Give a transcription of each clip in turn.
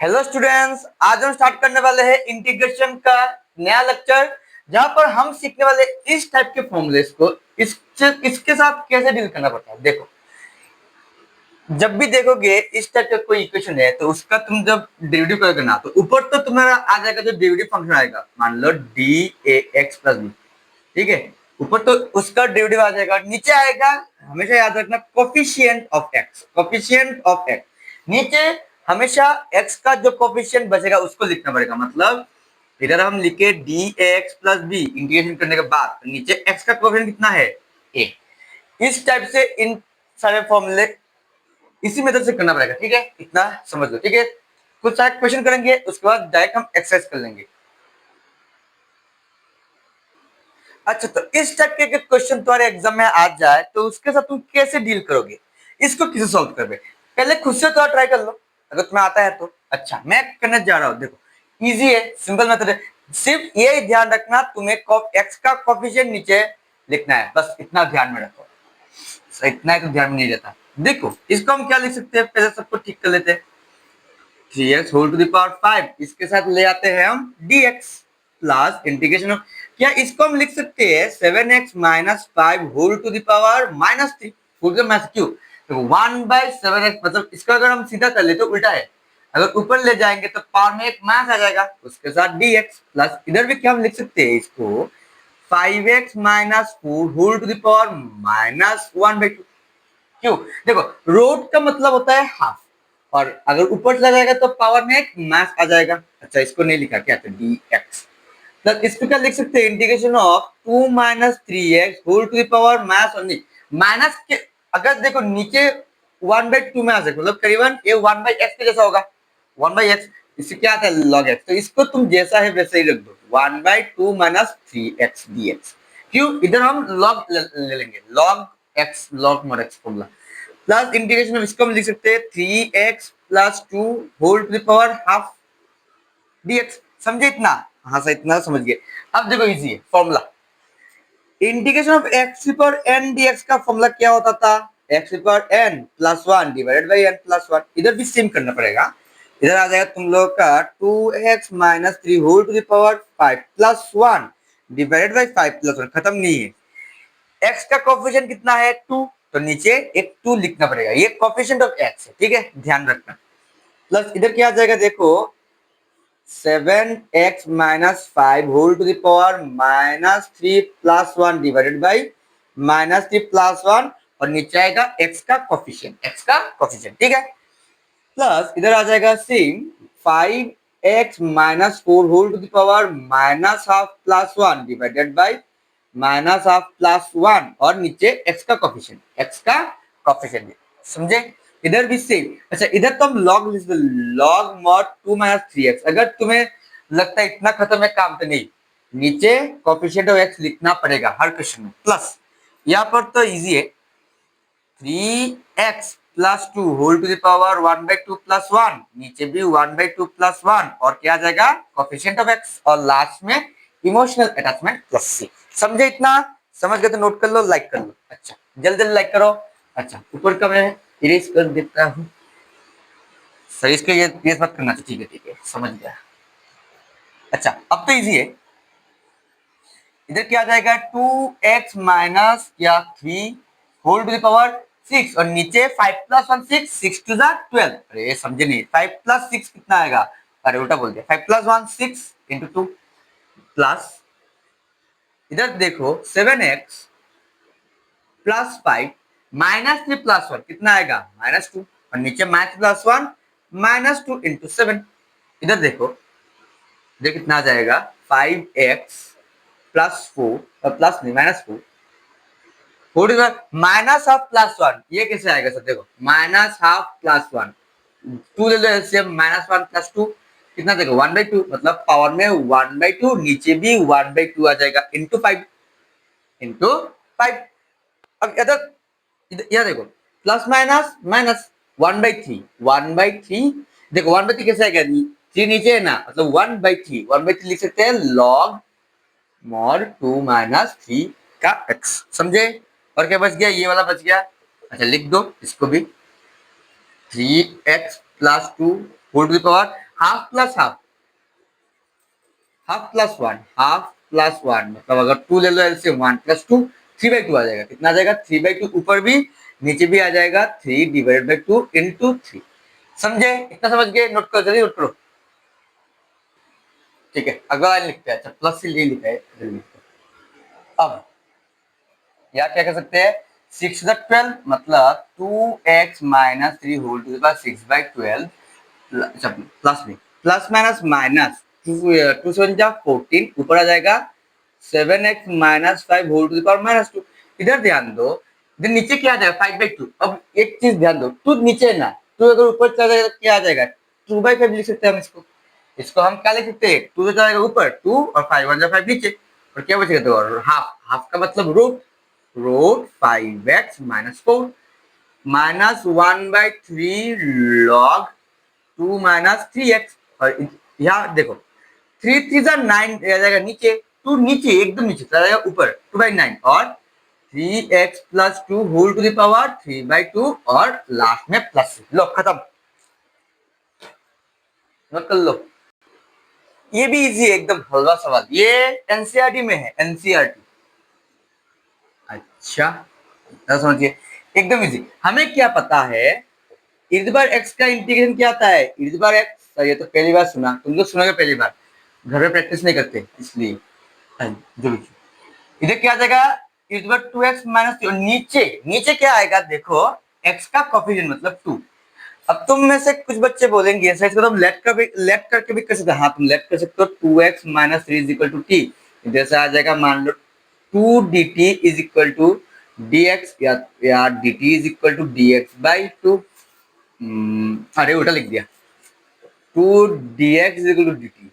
Hello students, आज हम start करने वाले हैं इंटीग्रेशन का नया लेक्चर, जहां पर हम सीखने वाले इस टाइप के फॉर्मूलेस को इसके साथ कैसे डील करना पड़ता है। देखो, जब भी देखोगे इस टाइप का कोई इक्वेशन है तो उसका तुम जब डेरिवेटिव करोगे ना, तो ऊपर तो तुम्हारा आ जाएगा जो डेरिवेटिव फंक्शन आएगा, मान लो d a x plus b. ठीक है, ऊपर तो उसका डेरिवेटिव आ जाएगा, नीचे आएगा, हमेशा याद रखना, coefficient of x, coefficient of x. नीचे हमेशा एक्स का जो कोफिशिएंट बचेगा उसको लिखना पड़ेगा। मतलब इधर हम लिखे D X plus B integration करने के बाद, नीचे एक्स का कोफिशिएंट कितना है, ए। इस टाइप से इन सारे फॉर्मूले इसी मेथड से करना पड़ेगा। ठीक है, इतना समझ लो। ठीक है, कुछ सारे क्वेश्चन करेंगे, उसके बाद डायरेक्ट हम एक्सरसाइज कर लेंगे। अच्छा, तो इस टाइप के क्वेश्चन तुम्हारे एग्जाम में आ जाए तो उसके साथ तुम कैसे डील करोगे, इसको कैसे सॉल्व करोगे, पहले खुद से थोड़ा ट्राई कर लो, अगर तुम्हें आता है तो। अच्छा, मैं करने जा रहा हूं, देखो इजी है, सिंपल मेथड है। सिर्फ ये ध्यान रखना, तुम्हें एक्स का कोफिशिएंट नीचे लिखना है, बस इतना ध्यान में रखो। इतना ही तो ध्यान में नहीं रहता। देखो, इसको हम क्या लिख सकते हैं, पहले सबको ठीक कर लेते हैं। 3x whole to the power 5, इसके साथ ले आते हैं हम dx प्लस इंटीग्रेशन ऑफ, क्या इसको हम लिख सकते हैं 7x minus 5 whole to the power minus 3। Full math क्यों, तो 1/7x, मतलब इसका अगर हम सीधा कर ले तो उल्टा है, अगर ऊपर ले जाएंगे तो पावर में एक मास आ जाएगा, उसके साथ dx प्लस इधर भी क्या हम लिख सकते हैं इसको 5x minus 4 whole to the power minus 1/2। क्यों, देखो रूट का मतलब होता है हाफ, और अगर ऊपर चला जाएगा तो पावर में एक मास आ जाएगा। अच्छा, इसको नहीं लिखा क्या, तो डी एक्स। तो इसको क्या लिख सकते हैं, integration of 2 minus 3x whole to the power mass only. Minus के अगर देखो नीचे 1/2 में आ जाएगा, मतलब करीबन ये 1/x के जैसा होगा, 1/x। इससे क्या आता है, log x, तो इसको तुम जैसा है वैसे ही रख दो, 1/2 माइनस 3x dx। क्यों, इधर हम log ले लेंगे, log x, log mod x formula, plus integration में इसको हम लिख सकते हैं 3x plus 2 whole to the power half dx। समझे इतना, हाँ सर इतना समझ गए। अब देखो इजी है फॉर्मूला, इंटीग्रेशन ऑफ x की पावर n dx का फॉर्मूला क्या होता था, x की power n plus 1 divided by n plus 1। इधर भी सेम करना पड़ेगा, इधर आ जाएगा तुम लोग का 2x minus 3 whole to the power 5 plus 1 divided by 5 plus 1। खत्म नहीं है, x का कोफिशिएंट कितना है 2, तो नीचे एक 2 लिखना पड़ेगा, ये कोफिशिएंट ऑफ x है। ठीक है, ध्यान रखना। प्लस इधर क्या आ जाएगा, देखो 7x minus 5 whole to the power minus 3 plus 1 divided by minus 3 plus 1, और नीचे आएगा x का कोफिशिएंट, x का कोफिशिएंट। ठीक है, प्लस इधर आ जाएगा सिम 5x minus 4 whole to the power minus half plus 1 divided by minus half plus 1, और नीचे x का कोफिशिएंट, x का कोफिशिएंट। समझे, इधर भी सेम। अच्छा, इधर तो हम लॉग लिख दो, लॉग मॉड 2 माइनस 3x। अगर तुम्हें लगता है इतना खत्म है काम, तो नहीं, नीचे कोफिशिएंट ऑफ x लिखना पड़ेगा हर क्वेश्चन में। प्लस यहाँ पर तो इजी है, 3x plus 2 whole to the power 1/2 plus 1, नीचे भी 1/2 प्लस 1, और क्या आ जाएगा कोफिशिएंट ऑफ x, और लास्ट में इमोशनल अटैचमेंट प्लस c। समझे इतना, समझ गए तो नोट कर लो, लाइक कर लो। अच्छा, जल्दी जल्दी लाइक करो। अच्छा, ऊपर का मैं इरेज कर देता हूँ, सर इसको ये मत करना, ठीक है समझ गया। अच्छा, अब तो इजी है, इधर क्या आ जाएगा 2x माइनस क्या 3 होल टू द पावर 6, और नीचे 5 प्लस 1 6, 6 टू 12। अरे समझे नहीं, 5 प्लस 6 कितना आएगा, अरे उल्टा बोल दिया, 5 प्लस 1 6 इंटू 2, प्लस इधर देखो 7x प्लस 5 माइनस 3 प्लस 1 कितना आएगा -2, और नीचे माइनस प्लस 1 -2 इंटू 7। इधर देखो, इधर कितना आ जाएगा 5x प्लस 4 और प्लस नहीं -4 माइनस हाफ प्लस 1, ये कैसे आएगा सर, देखो माइनस हाफ प्लस 1, 2 ले लो एलसीएम, -1 प्लस 2 कितना देखो 1/2, मतलब पावर में 1/2, नीचे भी 1/2 आ जाएगा, इंटू 5 इंटू 5। अब इधर यह देखो प्लस माइनस माइनस 1/3, 1/3 देखो 1/3 कैसे आएगा, 3 नीचे है ना, मतलब 1/3, 1/3 लिख सकते हैं लॉग मॉड 2 माइनस 3 का x। समझे, और क्या बच गया, ये वाला बच गया। अच्छा, लिख दो इसको भी 3x plus 2 whole to the power, half plus half, half plus one, half plus one मतलब अगर टू ले लो एलसीएम, वन प्लस टू, 3/2 आ जाएगा। कितना आ जाएगा? 3/2 ऊपर भी नीचे भी आ जाएगा, 3/2 इंटू 3। समझे? इतना समझ गए? नोट करो, जल्दी नोट करो। ठीक है, अगला लाइन लिखते हैं। अच्छा, प्लस से ले लिखा है, जल्दी लिखते हैं। अब या क्या कर सकते हैं? 6 मतलब 2x minus 3 whole to the power 6/12 plus में प्लस माइनस माइनस 2 7 जा 14 ऊपर आ जाएगा 7x minus 5 whole to the power -2। इधर ध्यान दो, इधर नीचे क्या आ जाएगा? 5/2। अब एक चीज ध्यान दो, टू नीचे ना, टू अगर ऊपर चला जाएगा तो क्या आ जाएगा? 2/5 लिख सकते हैं हम इसको। इसको हम क्या लिख सकते हैं? 2 तो जाएगा ऊपर 2 और 5 1 जा 5 नीचे, और क्या बचेगा? तो हाफ, हाफ का मतलब root, root 5x minus 4 minus 1/3 log 2 minus 3x। और यहाँ देखो 3 3 जा 9 आ जाएगा नीचे, 2 नीचे एकदम नीचे चला जाएगा ऊपर 2/9 और 3x plus 2 whole to the power 3/2 और लास्ट में प्लस। लो खत्म, नोट कर लो। ये भी इजी है, एकदम हलवा सवाल। ये एनसीईआरटी में है, एनसीईआरटी। अच्छा, समझिए, एकदम इजी। हमें क्या पता है? इर्द बार एक्स का इंटीग्रेशन क्या आता है? इर्द बार एक्स, ये तो पहली बार सुना, तुम लोग सुनोगे पहली बार, घर में प्रैक्टिस नहीं करते इसलिए। जो भी इधर क्या आ जाएगा? इर्द बार 2x माइनस, नीचे नीचे क्या आएगा? देखो x का कोफिशिएंट मतलब 2। अब तुम में से कुछ बच्चे बोलेंगे सर इसको तुम लेट करके भी कर सकते हो। हाँ, तुम लेट कर सकते हो। 2x minus 3 is equal to T. इधर से आ जाएगा, मान लो 2 dt is equal to dx या dt is equal to dx/2। अरे उल्टा लिख दिया, 2 dx is equal to dt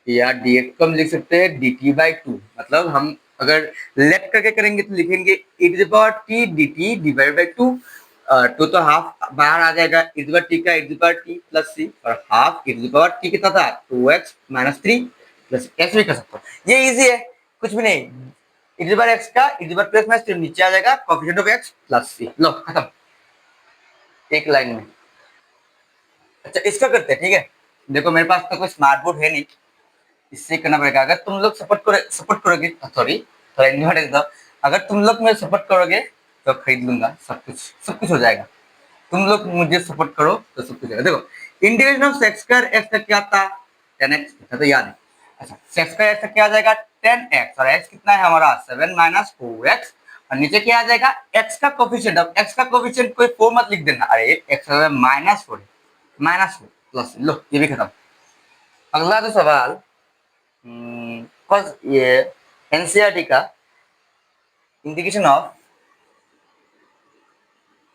या dx को हम लिख सकते हैं dt/2। मतलब हम अगर लेट करके करेंगे तो लिखेंगे e to the power t dt divide by 2। 2 तो हाफ बाहर आ जाएगा, e to the power t का e to the power t plus c, और half e to the power t कितना था? 2x minus 3 plus. ऐसे भी कर सकते हो, ये इजी है, कुछ भी नहीं। e to the power x का e to the power plus minus 3 नीचे आ जाएगा, coefficient of x plus c। लो खत्म, एक लाइन में। अच्छा, इसका करते हैं, ठीक है। देखो मेरे पास तो कोई स्मार्ट बोर्ड है नहीं, इससे करना पड़ेगा। अगर तुम लोग सपोर्ट करोगे, सॉरी थोड़ा इन्वर्ट दो, अगर तुम लोग मुझे सपोर्ट करोगे तो खरीद लूंगा, सब कुछ हो जाएगा। तुम लोग मुझे सपोर्ट करो तो सब कुछ हो जाएगा। देखो integration of sex square x का क्या था? 10x तो याद है। अच्छा, सेक्स स्क्वायर एक्स का क्या आ जाएगा? 10x, और x कितना है हमारा? 7 माइनस 4x, और नीचे क्या आ जाएगा? x का कोफिशिएंट। अब x का कोफिशिएंट कोई 4 मत लिख देना, अरे x -4 -4 प्लस। लो ये भी खत्म। अगला तो सवाल फर्स्ट ये एनसीईआरटी का इंटीग्रेशन ऑफ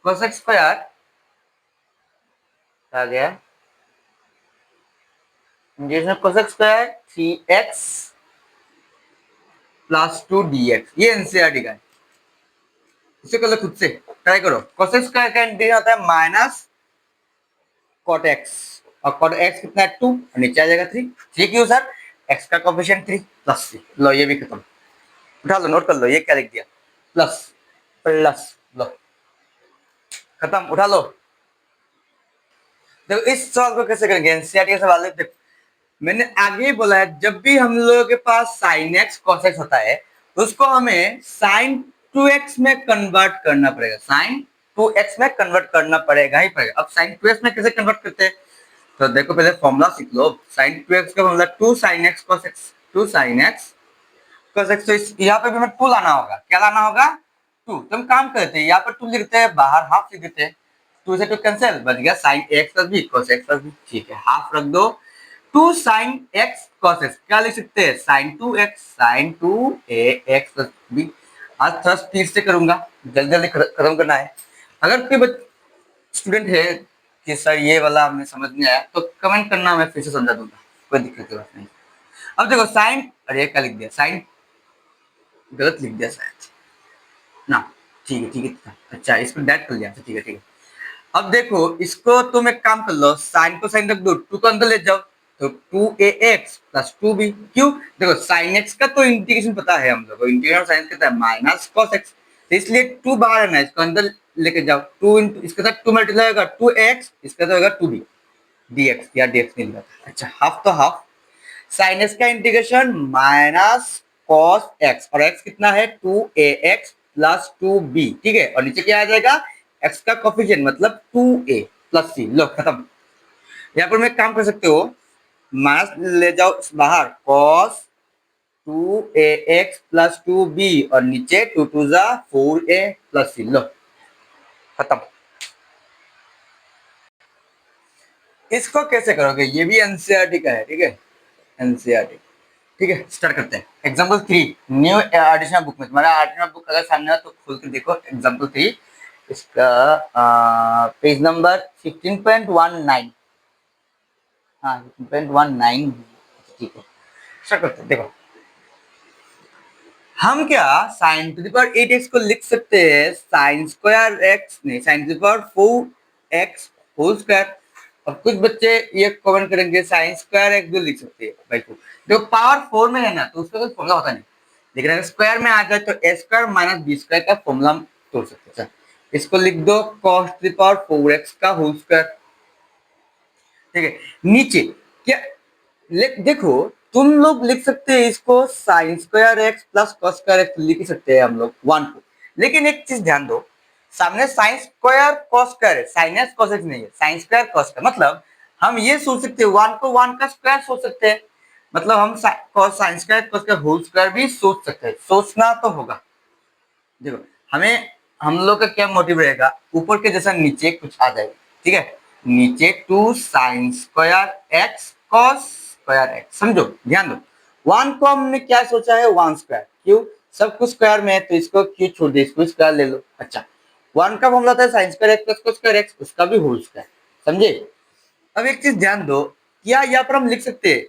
कोसेक स्क्वायर आ गया, integration of cosec square 3x plus 2 dx, ये एनसीईआरटी का है। इसे कर लो खुद से, ट्राई करो। कोसेक स्क्वायर का इंटीग्रेशन होता है माइनस कॉट एक्स, और कॉट एक्स कितना है? 2, और नीचे आ जाएगा 3। 3 क्यों सर? x का कोफिशिएंट 3 प्लस 3। लो ये भी खत्म, उठा लो, नोट कर लो, ये क्या लिख दिया? Plus plus. लो खत्म, उठा लो। देखो इस सवाल को कैसे करेंगे? एनसीईआरटी का सवाल है। देखो मैंने आगे ही बोला है, जब भी हम लोगों के पास sin x cos x होता है उसको हमें sin 2x में कन्वर्ट करना पड़ेगा, sin 2x में कन्वर्ट करना पड़ेगा ही पड़ेगा। अब sin 2x में कैसे कन्वर्ट करते हैं? तो देखो पहले फॉर्मूला सीख लो। sin 2x का formula 2 sin x cos x, 2 sin x cos x। तो यहाँ पे भी हमें 2 लाना होगा। क्या लाना होगा? 2। तो हम काम करते हैं, यहाँ पर 2 लिखते हैं, बाहर हाफ लिख देते हैं, 2 से 2 कैंसिल, बच गया sin x plus b cos x plus b। ठीक है, हाफ रख दो। 2 sin x cos x क्या लिख सकते हैं? sin 2x plus b। आज थोड़ा स्पीड से करूंगा, जल्दी जल्दी खत्म करना है। अगर कोई स्टूडेंट है कि सर ये वाला हमें समझ नहीं आया तो कमेंट करना, मैं फिर से समझा दूंगा, कोई दिक्कत की बात नहीं। अब देखो साइन, अरे क्या लिख दिया? साइन गलत लिख दिया शायद ना। ठीक है, अच्छा इसको डेट कर लिया। ठीक है ठीक है। अब देखो इसको तुम एक काम कर लो, साइन को साइन रख दो, 2 को अंदर ले जाओ, तो 2ax प्लस 2b। क्यों? देखो साइन x का तो इंटीग्रेशन पता है हम लोग को, इंटीग्रेशन ऑफ साइन कितना है? माइनस cos x, तो इसलिए 2 बाहर है ना, इसको अंदर लेके जाओ। 2 इसके साथ 2 मल्टीप्लाई होगा 2x, इसका तो होगा 2b। dx या dx नहीं लिखा था। अच्छा हाफ तो हाफ, साइन एक्स का इंटीग्रेशन माइनस कॉस एक्स, और एक्स कितना है 2ax प्लस 2b, ठीक है, और नीचे क्या आ जाएगा एक्स का कोफिशिएंट मतलब 2a प्लस c, लो खत्म। यहाँ पर मैं काम कर सकते हो, माइनस ले जाओ बाहर, कॉस 2ax प्लस 2b, और नीचे 2 टू जा 4a प्लस c, लो खत्म। इसको कैसे करोगे, ये भी एनसीईआरटी का है, ठीक है, एनसीईआरटी। ठीक है, स्टार्ट करते हैं। एग्जाम्पल 3 न्यू एडिशनल बुक में, तुम्हारा एडिशनल बुक अगर सामने हो तो खोल के देखो एग्जाम्पल 3, इसका पेज नंबर 15.19, हाँ 15.19, ठीक है, स्टार्ट करते हैं। देखो हम क्या sign to the power 8x को लिख सकते हैं साइन स्क्वायर एक्स, नहीं sine to the power 4x whole square. अब कुछ बच्चे ये कमेंट करेंगे साइन स्क्वायर एक्स भी लिख सकते हैं भाई को, देखो पावर 4 में है ना तो उसका कोई फॉर्मूला होता नहीं, लेकिन अगर स्क्वायर में आ जाए तो ए स्क्वायर माइनस बी स्क्वायर का फॉर्मूला हम तोड़ सकते हैं। इसको लिख दो cos to the power 4x का होल स्क्वायर, ठीक है। नीचे क्या देखो, तुम लोग लिख सकते हैं इसको sign square X plus cos square x लिख ही सकते हैं हम लोग 1 को, लेकिन एक चीज ध्यान दो, सामने साइन स्क्वायर कॉस स्क्वायर है, साइन एक्स कॉस एक्स नहीं है, साइन स्क्वायर कॉस स्क्वायर, मतलब हम ये सोच सकते हैं 1 को 1 का स्क्वायर सोच सकते हैं, मतलब हम कॉस साइन स्क्वायर कॉस का होल स्क्वायर भी सोच सकते हैं, सोचना तो होगा। देखो हमें, हम लोग का क्या मोटिव रहेगा, ऊपर के जैसा नीचे कुछ आ जाएगा, ठीक है, नीचे 2 sine square x cos square x, समझो ध्यान दो, 1 को हमने क्या सोचा है 1 स्क्वायर, क्यों सब कुछ स्क्वायर में है तो इसको क्यों छोड़ दे, इसको स्क्वायर ले लो। अच्छा 1 का फॉर्मूला था sign square X plus cos square x, उसका भी होल स्क्वायर, समझे। अब एक चीज ध्यान दो, क्या यहाँ पर हम लिख सकते हैं,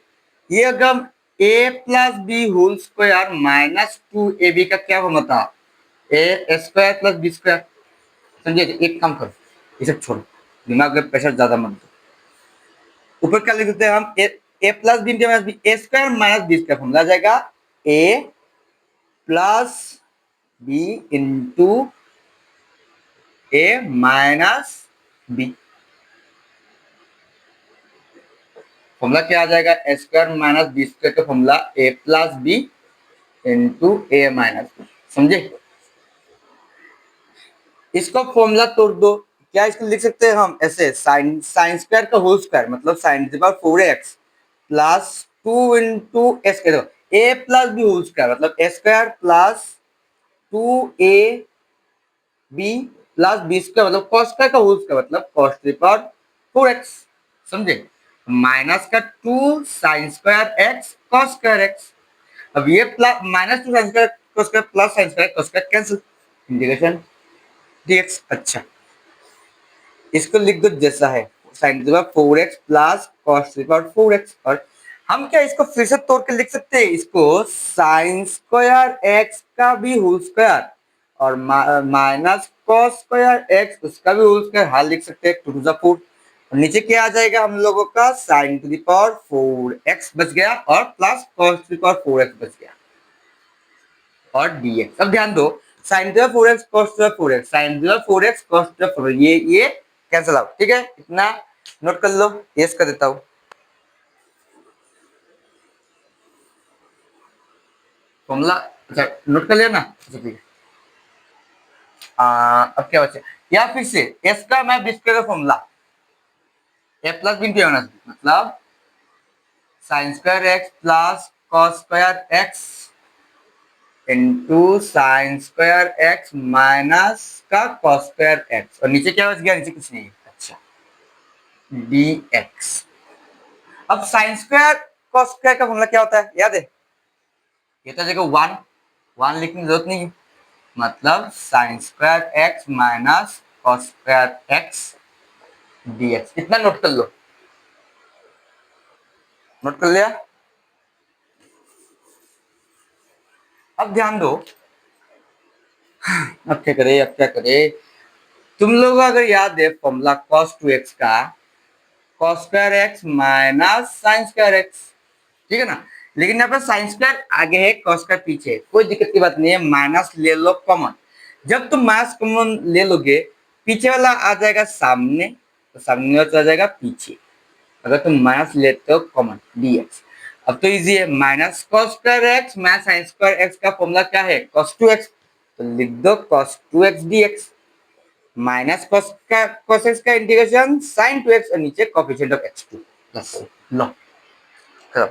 ये अगर हम a plus b whole square minus 2ab का क्या फॉर्मूला था, a square plus b square, समझे। एक काम करो, ये सब छोड़ो, दिमाग में प्रेशर ज्यादा मत दो, ऊपर क्या लिख देते हैं हम, a plus B into minus b, a square minus b square formula आ जाएगा a plus B into a minus b, formula क्या आ जाएगा, a square minus b square का formula A plus B into a minus b, समझे। इसको formula तोड़ दो, क्या इसको लिख सकते हैं हम ऐसे, साइन साइन स्क्वायर का होल स्क्वायर मतलब sine to the power 4x plus 2 into a square, a plus b whole square मतलब a square plus 2ab plus b square मतलब cos स्क्वायर का होल स्क्वायर मतलब cos to the power 4x, समझे, minus का 2 sine square x cos square x, अब ये plus minus 2 sine square cos square plus sine square cos square cancel, integration dx। अच्छा इसको लिख दो जैसा है, sine to the power 4x plus cos to the power 4x, और हम क्या इसको फिर से तोड़ के लिख सकते हैं, इसको साइन स्क्वायर x का भी होल स्क्वायर और माइनस cos स्क्वायर x उसका भी होल स्क्वायर, हाल लिख सकते हैं 2 टू द 4, और नीचे क्या आ जाएगा हम लोगों का sign to the power 4x बच गया और plus cos to the power 4x बच गया और dx। अब ध्यान दो, sine to the 4x cos to the 4x, sine to the 4x cos to the 4x, ये कैंसिल आउट, ठीक है, इतना नोट कर लो, यस कर देता हूं। फॉर्मूला अच्छा नोट कर लिया ना, अच्छा ठीक है। अब क्या बचे, या फिर से एस का मैं बी स्क्वायर का फॉर्मूला ए plus B into minus B मतलब sine square X plus cos square X into sine square X minus का कॉस स्क्वायर एक्स, और नीचे क्या बच गया, नीचे कुछ नहीं है, अच्छा dx। अब साइन स्क्वायर कॉस स्क्वायर का फॉर्मूला क्या होता है याद है, ये तो देखो 1 1 लिखने की जरूरत नहीं है, मतलब sine square X minus cos square x dx, इतना नोट कर लो, नोट कर लिया। अब ध्यान दो, अब क्या करे, अब क्या करे, तुम लोग अगर याद है फॉर्मूला cos 2x का cos square X minus sign square x, ठीक है ना, लेकिन यहाँ पर साइन स्क्वायर आगे है cos स्क्वायर पीछे है, कोई दिक्कत की बात नहीं है, माइनस ले लो कॉमन, जब तुम माइनस कॉमन ले लोगे पीछे वाला आ जाएगा सामने, तो सामने वाला चला जाएगा पीछे, अगर तुम माइनस लेते हो कॉमन dx। अब तो इजी है, minus cos square X minus sign square x का फॉर्मूला क्या है, cos 2x। तो लिख दो cos 2x dx minus cos x का इंटीग्रेशन sin 2x और नीचे coefficient of x2 plus low खत्म।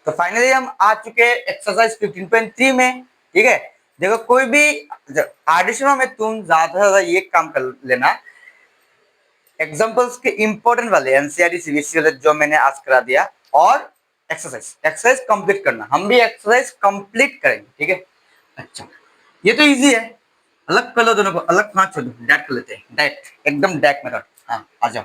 तो फाइनली हम आ चुके हैं एक्सरसाइज 15.3 में। ठीक है, देखो कोई भी एडिशन में तुम ज्यादा से ज्यादा ये काम कर लेना, एग्जांपल्स के इंपॉर्टेंट वाले एनसीईआरटी सीबीएसई वाले जो मैंने आज करा दिया, और एक्सरसाइज कंप्लीट करना, हम भी एक्सरसाइज कंप्लीट करेंगे। ठीक है, अच्छा ये तो इजी है, अलग कर लो दोनों को, अलग हाथ छोड़ दो, डायरेक्ट कर लेते हैं, डायरेक्ट एकदम डायरेक्ट मेथड। हाँ आ जाओ,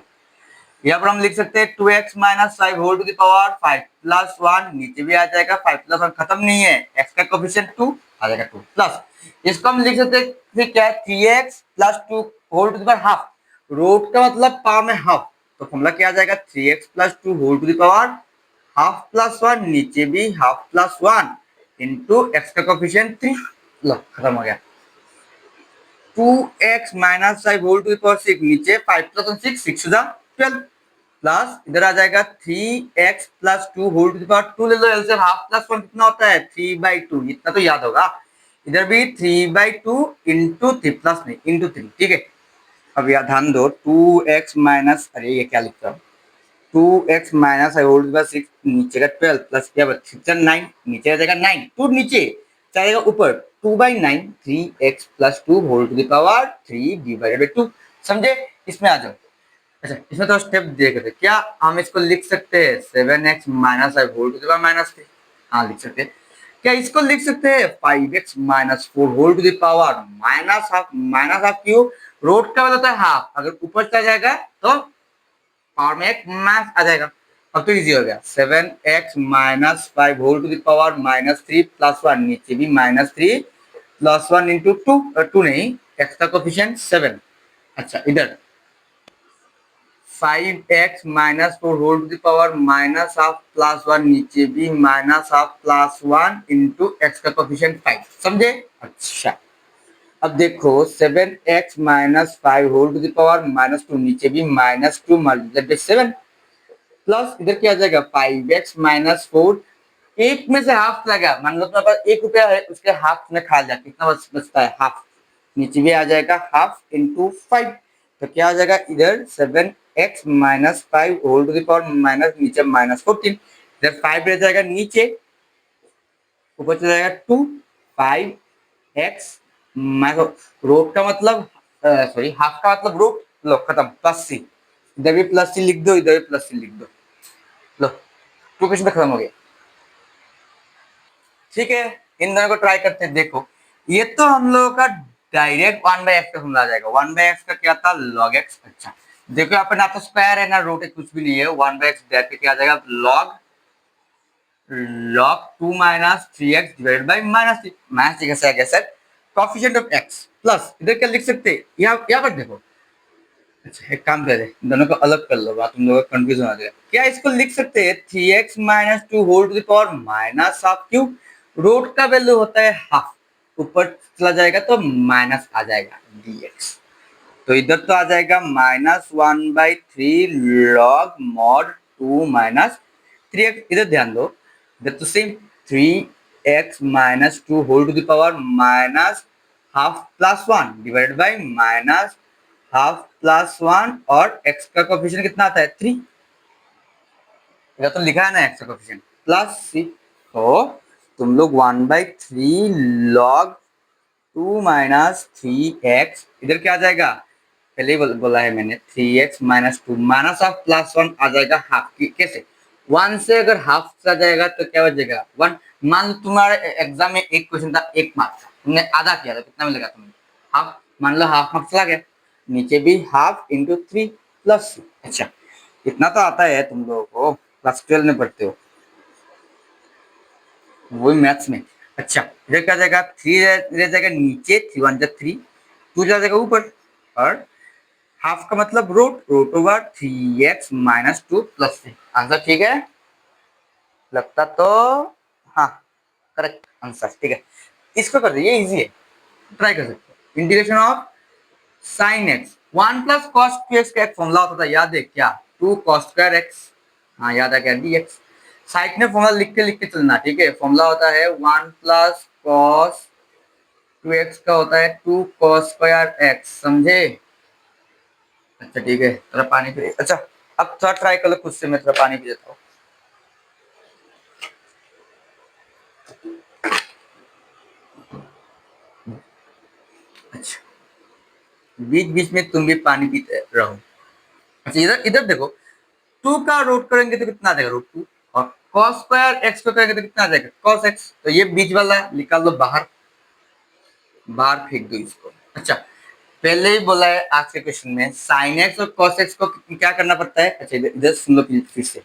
यहाँ पर हम लिख सकते हैं 2x minus 5 whole to the power 5 plus 1, नीचे भी आ जाएगा 5 प्लस 1 खत्म नहीं है, x का कोएफिशिएंट 2 आ जाएगा 2 प्लस, इसको हम लिख सकते हैं फिर क्या है 3x plus 2 whole to the power half, root का मतलब पावर में हाफ, तो फॉर्मूला क्या आ जाएगा 3x plus 2 whole to the power half plus 1, नीचे भी हाफ प्लस 1 इंटू x का कोएफिशिएंट 3। लो खत्म हो गया, 2x minus 5 whole to the power 6, नीचे 5 प्लस 1 6 6 टू द 12 प्लस इधर आ जाएगा 3x plus 2 whole to the power 2 ले लो एलसीएम, हाफ प्लस 1 कितना होता है 3/2, इतना तो याद होगा। इधर भी 3/2 इंटू 3 प्लस नहीं इंटू 3। ठीक है, अब यहाँ ध्यान दो 2x माइनस, अरे ये क्या लिख रहा हूँ, 2x minus whole to the power 6 नीचे का 12 प्लस क्या बचा 9, नीचे आ जाएगा 9, 2 नीचे जाएगा ऊपर 2/9 3x plus 2 whole to the power 3 divided by 2। समझे, इसमें आ जाओ। अच्छा इसमें तो स्टेप देख रहे, क्या हम इसको लिख सकते हैं 7x minus 5 whole to the power minus 3, हाँ लिख सकते हैं। क्या इसको लिख सकते हैं 5x minus 4 whole to the power minus half क्यों, रूट का मतलब होता है हाफ, अगर ऊपर चला जाएगा तो पावर में एक माइनस आ जाएगा। अब तो इजी हो गया, 7x minus 5 whole to the power minus 3 plus 1, नीचे भी माइनस 3 प्लस 1 इंटू 2, 2 नहीं x का कोएफिशिएंट 7। अच्छा इधर 5x minus 4 whole to the power minus half plus 1, नीचे भी minus half plus 1 into x का कोएफिशिएंट 5। समझे, अच्छा अब देखो 7x minus 5 whole to the power minus 2, नीचे भी माइनस 2 मल्टीप्लाइड बाय 7 प्लस इधर क्या आ जाएगा 5x माइनस 4, एक में से हाफ चला गया, मान लो तुम्हारे पास 1 रुपया है, उसके हाफ में खा लिया, कितना बचता है हाफ, नीचे भी आ जाएगा हाफ इंटू 5, तो क्या आ जाएगा इधर 7x minus 5 whole to the power minus नीचे माइनस 14, इधर 5 रह जाएगा नीचे, ऊपर चला जाएगा 2 5x माइनस रूट का मतलब सॉरी हाफ का मतलब रूट, लो खत्म प्लस सी, इधर भी प्लस सी लिख दो, इधर भी प्लस सी लिख दो, लो 2 क्वेश्चन खत्म हो गया। ठीक है, इन दोनों को ट्राई करते हैं। देखो ये तो हम लोगों का डायरेक्ट 1/x का फॉर्मूला आ जाएगा, 1/x का क्या था log x। अच्छा देखो यहाँ पे ना तो स्क्वायर है ना रूट है, कुछ भी नहीं है, 1/x डायरेक्ट क्या आ जाएगा log 2 minus 3x divided by minus 3, minus 3 कैसे आ गया sir, coefficient of x plus इधर क्या लिख सकते हैं, यहाँ पर देखो। अच्छा एक काम करें, दोनों को अलग कर लो, बात तुम लोगों का कंफ्यूजन आ जाएगा। क्या इसको लिख सकते हैं 3x minus 2 whole to the power minus half, क्यों, रूट का वैल्यू होता है हाफ, ऊपर चला जाएगा तो माइनस आ जाएगा dx, तो इधर तो आ जाएगा -1/3 log mod 2 माइनस 3x, इधर ध्यान दो, इधर तो same 3x minus 2 whole to the power minus half plus 1 divided by minus half plus 1, और x का कोएफिशिएंट कितना आता है 3, इधर तो लिखा है ना x का कोएफिशिएंट प्लस c, तो तुम लोग 1/3 log 2 माइनस 3x, इधर क्या आ जाएगा, पहले ही बोला है मैंने 3x minus 2 minus half plus 1 आ जाएगा हाफ की, कैसे 1 से अगर हाफ आ जाएगा तो क्या बचेगा 1, मान लो तुम्हारे एग्जाम में एक क्वेश्चन था 1 मार्क्स, तुमने आधा किया था, कितना मिलेगा तुम्हें हाफ, मान लो हाफ मार्क्स चला गया, नीचे भी हाफ इंटू 3 प्लस। अच्छा इतना तो आता है तुम लोगों को, क्लास 12 में पढ़ते हो वही मैथ्स में। अच्छा इधर क्या जाएगा 3 रह जाएगा नीचे, 3 1 3, 2 जाएगा ऊपर, और हाफ का मतलब root over 3x minus 2 plus 3, answer ठीक है लगता तो, हाँ करेक्ट आंसर ठीक है। इसको कर दीजिए, इजी है, ट्राई कर सकते हो, integration of sine x one plus cos two x का एक फॉर्मूला होता था, याद है क्या? टू कॉस स्क्वायर एक्स, हाँ याद आ गया, डी एक्स। साइड में फॉर्मूला लिख के चलना, ठीक है। फॉर्मूला होता है one plus cos two x का होता है टू कॉस स्क्वायर एक्स, समझे? अच्छा ठीक है, थोड़ा पानी पी। अच्छा अब थोड़ा ट्राई कर लो खुद से, मैं थोड़ा पानी पी देता हूँ। अच्छा, बीच बीच में तुम भी पानी पीते रहो। अच्छा इधर इधर देखो, टू का रूट करेंगे तो कितना आ जाएगा? Root two. और कॉस स्क्वायर एक्स को करेंगे तो कितना आ जाएगा? Cos x. तो ये बीच वाला निकाल दो बाहर, बाहर फेंक दो इसको। अच्छा पहले ही बोला है आज के क्वेश्चन में साइन एक्स और कॉस एक्स को क्या करना पड़ता है। अच्छा इधर इधर सुन लो फिर से।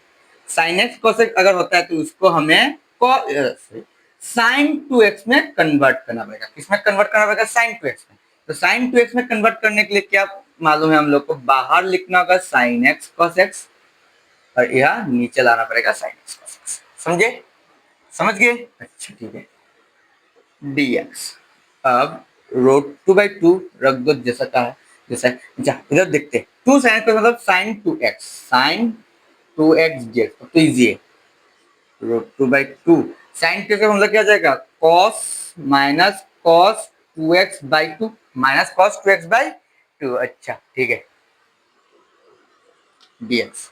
साइन एक्स कॉस एक्स अगर होता है तो उसको हमें साइन टू एक्स में कन्वर्ट करना पड़ेगा। किसमें कन्वर्ट करना पड़ेगा? साइन टू एक्स में। तो साइन टू एक्स में कन्वर्ट करने के लिए क्या मालूम है हम लोग को? बाहर लिखना होगा साइन एक्स कॉस एक्स, और यह नीचे लाना पड़ेगा साइन एक्स कॉस एक्स। समझे? समझ गए? अच्छा ठीक है, dx। अब रूट टू बाई टू रख दो जैसा का है, जैसा है। अच्छा इधर देखते हैं, टू साइन का मतलब sine two x, sine two x d तो इजी है। Root two by two sine two का मतलब क्या जाएगा? Cos minus cos two x by two, minus cos two x by two. अच्छा ठीक है, dx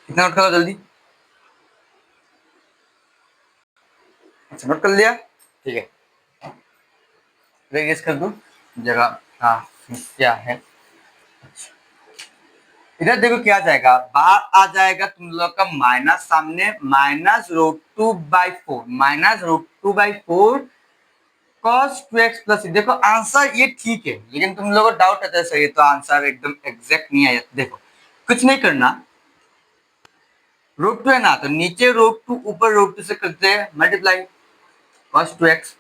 कितना नोट करो जल्दी। अच्छा नोट कर लिया, ठीक है। रेडियस कर दो जगह, हाँ क्या है। इधर देखो क्या जाएगा, बाहर आ जाएगा तुम लोग का माइनस, सामने minus root two by four, minus root two by four cos two x plus. देखो आंसर ये ठीक है, लेकिन तुम लोगों को डाउट आता है सर ये तो आंसर एकदम एग्जैक्ट नहीं आया। देखो कुछ नहीं करना, रूट टू है ना, तो नीचे रूट टू ऊपर रूट टू से करते हैं multiply, cos two x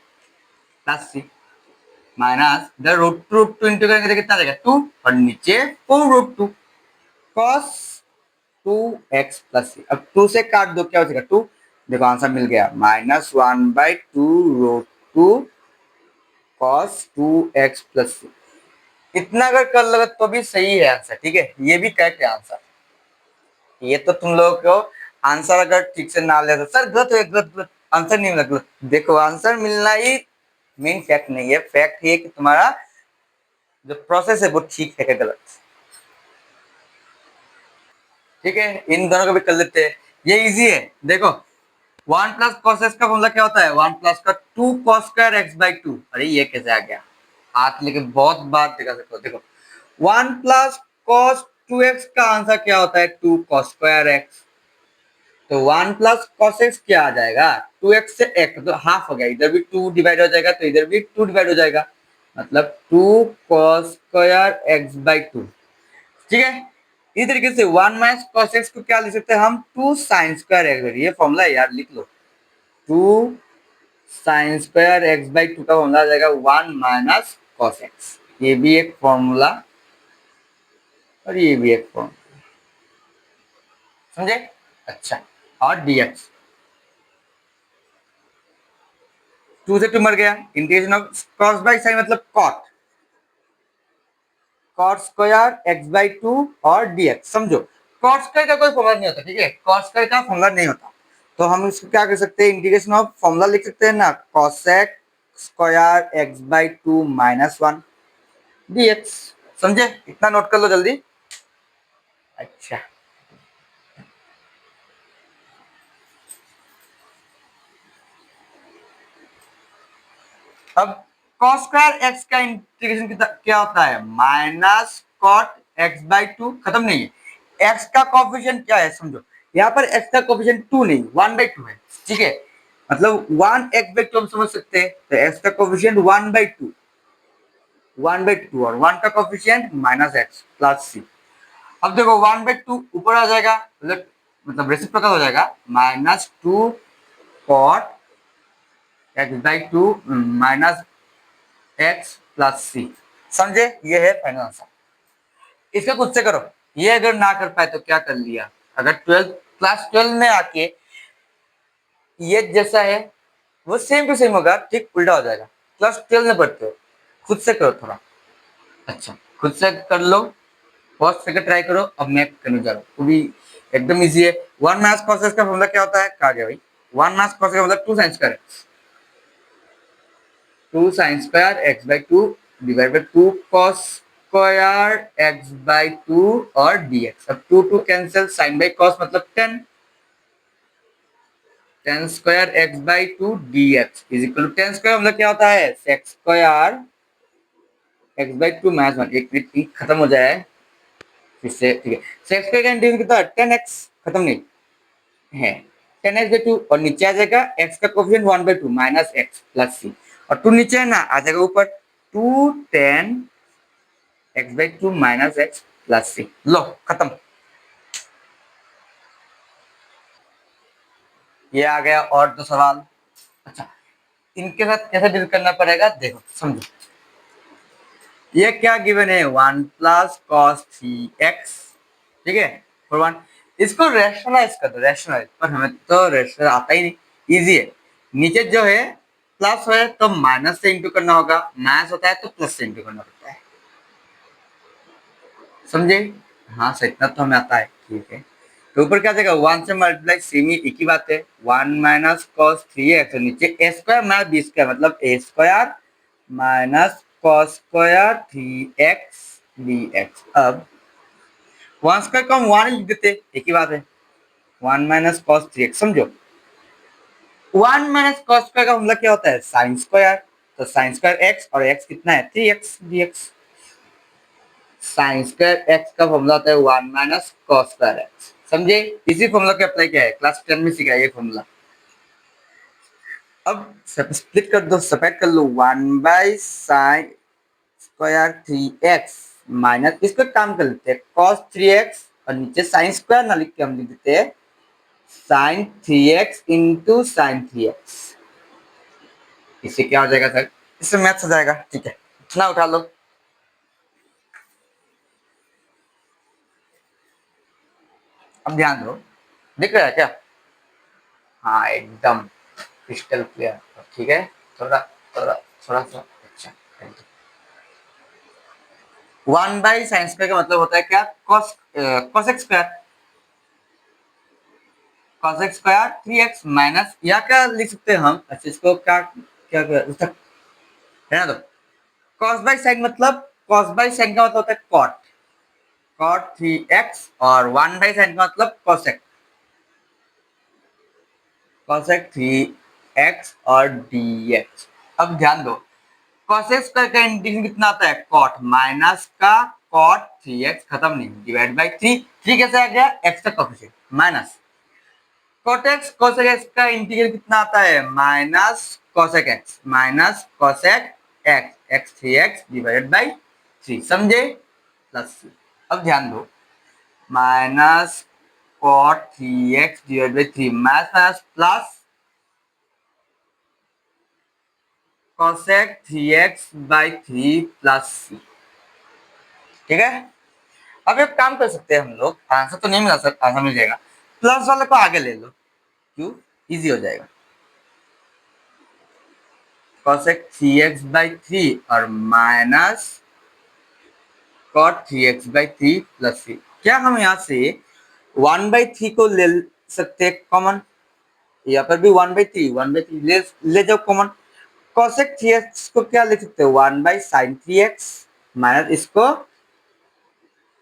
plus c, minus इधर रूट टू इंटू करेंगे तो कितना जाएगा? टू, और नीचे four root two cos two x plus c. अब टू से काट दो, क्या हो जाएगा? टू। देखो आंसर मिल गया, minus one by two root two cos two x plus c. इतना अगर कर लोगे तो भी सही है आंसर, ठीक है, ये भी करेक्ट है आंसर। ये तो तुम लोगों को आंसर अगर ठीक से ना ले तो सर गलत है, गलत गलत आंसर नहीं मिला, गलत। देखो आंसर मिलना ही मेन फैक्ट नहीं है, फैक्ट ये कि तुम्हारा जो प्रोसेस है वो ठीक है क्या गलत। ठीक है, इन दोनों को भी कर लेते हैं, ये इजी है। देखो वन प्लस कॉस एक्स का फॉर्मूला क्या होता है? वन प्लस का two cos square x by two. अरे ये कैसे आ गया? हाथ लेके बहुत बार दिखा सकते हो। देखो one plus cos two x का आंसर क्या होता है? Two cos square x. तो वन प्लस कॉस एक्स क्या आ जाएगा? टू एक्स से एक्स तो हाफ हो गया, इधर भी टू डिवाइड हो जाएगा तो इधर भी टू डिवाइड हो जाएगा, मतलब two cos square x by two. ठीक है, इस तरीके से वन माइनस कॉस एक्स को क्या लिख सकते हैं हम? Two sine square x. ये फॉर्मूला यार लिख लो, two sine square x by two का फॉर्मूला आ जाएगा वन माइनस कॉस एक्स। ये भी एक फॉर्मूला और ये भी एक फॉर्मूला, समझे? अच्छा, और dx, टू से टू मर गया, integration of cos by sine मतलब cot, cot square x by two और dx। समझो कॉट स्क्वायर का कोई फॉर्मूला नहीं होता, ठीक है, कॉट स्क्वायर का फॉर्मूला नहीं होता, तो हम इसको क्या कर सकते हैं? इंटीग्रेशन ऑफ फॉर्मूला लिख सकते हैं ना, cosec square x by two minus one dx। समझे? इतना नोट कर लो जल्दी। अच्छा अब cos स्क्वायर एक्स का इंटीग्रेशन क्या होता है? Minus cot x by two. खत्म नहीं है, एक्स का कोफिशिएंट क्या है समझो, यहाँ पर एक्स का कोफिशिएंट टू नहीं वन बाई टू है, ठीक है, मतलब वन एक्स बाई टू हम समझ सकते हैं, तो एक्स का coefficient one by to, one by two, और वन का coefficient minus x plus c. अब देखो वन बाई टू ऊपर आ जाएगा, मतलब रेसिप्रोकल हो जाएगा, minus two cot x by two minus x plus c. समझे? ये है फाइनल आंसर। इसका खुद से करो, ये अगर ना कर पाए तो क्या कर लिया, अगर ट्वेल्थ क्लास 12 में आके ये जैसा है वो सेम टू सेम होगा, ठीक उल्टा हो जाएगा। क्लास 12 में पढ़ते हो, खुद से करो थोड़ा। अच्छा खुद से कर लो, फर्स्ट सेकंड ट्राई करो। अब मैं करने जा रहा हूँ, वो भी एकदम इजी है। 1 माइनस कॉस का फॉर्मूला क्या होता है? कहा गया भाई 1 माइनस कॉस का मतलब 2 sine square x, 2 sine square x by 2 divide by 2 cos square x by 2 और dx। अब 2 कैंसिल, साइन बाई कॉस मतलब 10, 10 square x by 2 dx is equal to 10 square मतलब क्या होता है? Sec square x by 2 minus 1। एक minute खत्म हो जाए फिर से, ठीक है। सेक्स स्क्वायर का इंटीग्रल कितना है? 10x, खत्म नहीं है, 10x बाई 2 और नीचे आ जाएगा x का coefficient 1 by 2 minus x plus c, और 2 नीचे है ना, आ जाएगा ऊपर 2 10 x by 2 minus x plus c। लो खत्म, ये आ गया। और दो सवाल। अच्छा, इनके साथ कैसे डील करना पड़ेगा देखो, समझो। ये क्या गिवन है? 1 प्लस कॉस 3x, ठीक है, फॉर 1। इसको रैशनलाइज कर दो, रैशनलाइज, पर हमें तो रैशनल आता ही नहीं, इजी है। नीचे जो है प्लस है तो माइनस से इंटू करना होगा, माइनस होता है तो प्लस से इंटू करना पड़ता है, समझे? हाँ सर, इतना तो हमें आता है, ठीक है। तो ऊपर क्या जाएगा? 1 से मल्टीप्लाई, सेम ही एक ही बात है। 1 माइनस कॉस 3x, नीचे a square minus b square मतलब a square minus cos square 3x dx। अब 1 स्क्वायर को हम 1 लिख देते, एक ही बात है। 1 माइनस कॉस 3x, समझो 1 माइनस कॉस स्क्वायर का मतलब क्या होता है? Sine square. तो साइन स्क्वायर x और x कितना है? 3x dx। Sign square x का फॉर्मूला होता है 1 माइनस कॉस स्क्वायर x, समझे? इसी फॉर्मूला को अप्लाई किया है, क्लास 10 में सीखा है ये फॉर्मूला। अब स्प्लिट कर दो, सेपरेट कर लो, 1 by sine square 3x minus, इसको काम कर लेते हैं cos 3x और नीचे साइन स्क्वायर ना लिख के हम लिख देते हैं sign 3x into sine 3x। इससे क्या हो जाएगा सर? इससे मैथ्स हो जाएगा, ठीक है, इतना उठा लो। अब ध्यान दो, दिख रहा है क्या? हाँ एकदम क्रिस्टल क्लियर, ठीक है। थोड़ा थोड़ा थोड़ा सा अच्छा। 1 बाई साइन स्क्वायर का मतलब होता है क्या? Cos cos x square, cos x square 3x minus, या क्या लिख सकते हैं हम? अच्छा, इसको क्या क्या है ना, तो कॉस बाई साइन मतलब, कॉस बाई साइन का मतलब होता है कॉट, कॉट 3x, और 1 बाई साइन का मतलब कॉसेक, कॉसेक 3x और dx। अब ध्यान दो, कॉसेक स्क्वायर का इंटीग्रल कितना आता है? कॉट माइनस का कॉट 3x, खत्म नहीं, डिवाइड बाई 3। 3 कैसे आ गया? x का coefficient minus cot x cosec x का इंटीग्रल कितना आता है? Minus cosec x minus cosec x x 3x divided by 3, समझे? Plus c। अब ध्यान दो, minus cot 3x divide by 3 minus minus plus cosec 3x by 3 plus c, ठीक है। अब एक काम कर सकते हैं हम लोग, आंसर तो नहीं मिला सर, आंसर मिल जाएगा, प्लस वाले को आगे ले लो, क्यों? इजी हो जाएगा। cosec 3x बाई 3 और minus cot 3x by 3 plus 3। क्या हम यहाँ से 1 बाई 3 को ले सकते हैं कॉमन? यहाँ पर भी 1 बाई 3, 1 बाई 3 ले जाओ कॉमन। cosec 3x को क्या लिख सकते हो? 1 बाई साइन 3x माइनस इसको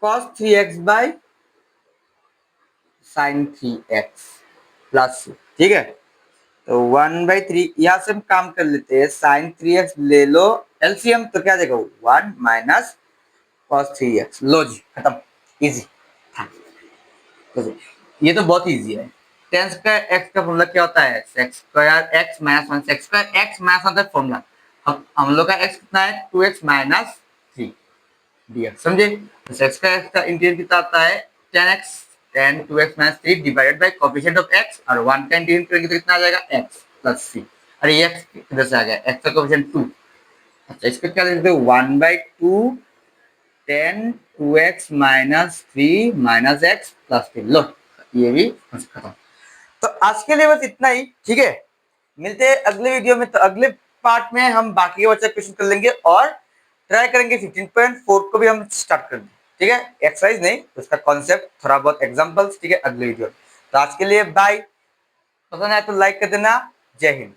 cos 3x by sine 3x plus, ठीक है। तो 1 बाई 3 यहाँ से हम काम कर लेते हैं, साइन 3x ले लो एलसीएम, तो क्या देगा? 1 माइनस cos 3x, लो जी खत्म, इजी। हाँ, तो ये तो बहुत इजी है। टेन स्क्वायर एक्स का फॉर्मूला क्या होता है? Sec square X minus 1, sex square X minus 1 formula. हम लोग का एक्स कितना है? 2x माइनस 3 dx, समझे? तो सेक्स स्क्वायर एक्स का इंटीग्रल कितना आता है? 10x, 10 2x minus 3 divided bye coefficient of x, और 1 का इंटीग्रल करेंगे तो कितना आ जाएगा? x plus c। अरे ये x किधर से आ गया? x का कोएफिशिएंट 2। अच्छा, इसको क्या लिखते हैं? 1 by 2 10 2x minus 3 minus x plus 3, लो ये भी खत्म। तो आज के लिए बस इतना ही, ठीक है। मिलते हैं अगले वीडियो में, तो अगले पार्ट में हम बाकी के बच्चे क्वेश्चन कर लेंगे और ट्राई करेंगे 15.4 को भी हम स्टार्ट कर दें, ठीक है, एक्सरसाइज नहीं, उसका कॉन्सेप्ट, थोड़ा बहुत एग्जांपल्स, ठीक है, अगले वीडियो। तो आज के लिए बाय, पसंद आए तो लाइक कर देना। जय हिंद।